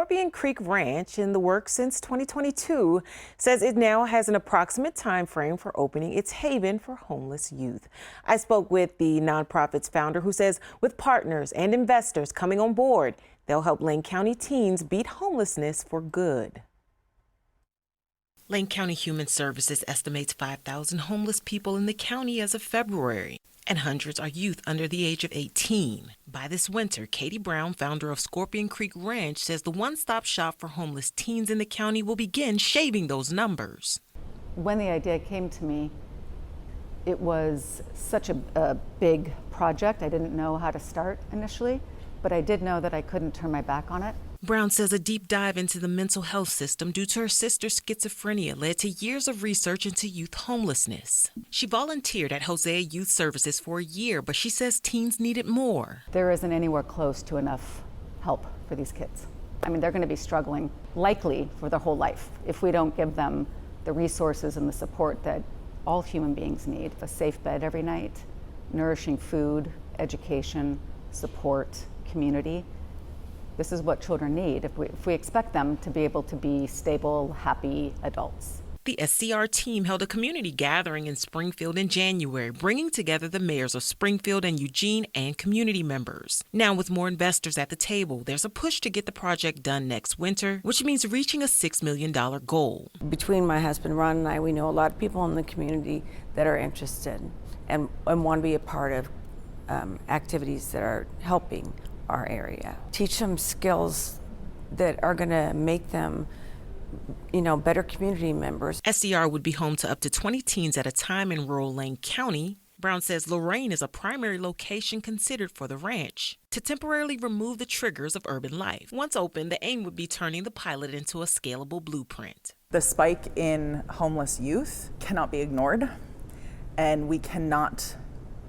Scorpion Creek Ranch, in the works since 2022, says it now has an approximate time frame for opening its haven for homeless youth. I spoke with the nonprofit's founder, who says with partners and investors coming on board, they'll help Lane County teens beat homelessness for good. Lane County Human Services estimates 5,000 homeless people in the county as of February, and hundreds are youth under the age of 18. By this winter, Katie Brown, founder of Scorpion Creek Ranch, says the one-stop shop for homeless teens in the county will begin shaving those numbers. When the idea came to me, it was such a big project. I didn't know how to start initially, but I did know that I couldn't turn my back on it. Brown says a deep dive into the mental health system due to her sister's schizophrenia led to years of research into youth homelessness. She volunteered at Hosea Youth Services for a year, but she says teens needed more. There isn't anywhere close to enough help for these kids. I mean, they're going to be struggling likely for their whole life if we don't give them the resources and the support that all human beings need. A safe bed every night, nourishing food, education, support, community. This is what children need if we expect them to be able to be stable, happy adults. The SCR team held a community gathering in Springfield in January, bringing together the mayors of Springfield and Eugene and community members. Now, with more investors at the table, there's a push to get the project done next winter, which means reaching a $6 million goal. Between my husband Ron and I, we know a lot of people in the community that are interested and want to be a part of activities that are helping our area. Teach them skills that are going to make them, better community members. SCR would be home to up to 20 teens at a time in rural Lane County. Brown says Lorraine is a primary location considered for the ranch to temporarily remove the triggers of urban life. Once open, the aim would be turning the pilot into a scalable blueprint. The spike in homeless youth cannot be ignored, and we cannot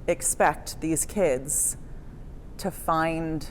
expect these kids to find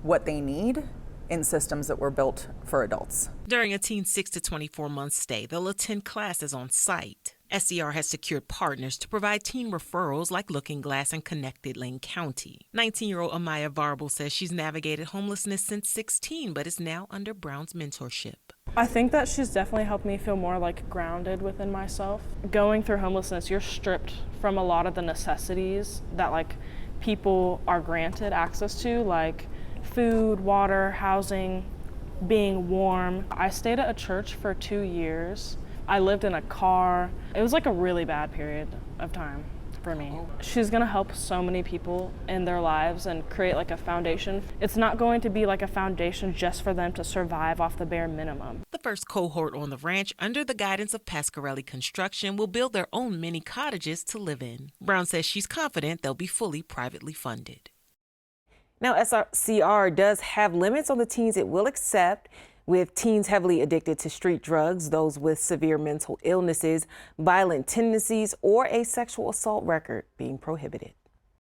what they need in systems that were built for adults. During a teen's 6 to 24 month stay, they'll attend classes on site. SCR has secured partners to provide teen referrals like Looking Glass and Connected Lane County. 19-year-old Amaya Varble says she's navigated homelessness since 16, but is now under Brown's mentorship. I think that she's definitely helped me feel more grounded within myself. Going through homelessness, you're stripped from a lot of the necessities that people are granted access to, like food, water, housing, being warm. I stayed at a church for 2 years. I lived in a car. It was a really bad period of time for me. She's gonna help so many people in their lives and create a foundation. It's not going to be a foundation just for them to survive off the bare minimum. The first cohort on the ranch, under the guidance of Pasquarelli Construction, will build their own mini cottages to live in. Brown says she's confident they'll be fully privately funded. Now, SCR does have limits on the teens it will accept, with teens heavily addicted to street drugs, those with severe mental illnesses, violent tendencies, or a sexual assault record being prohibited.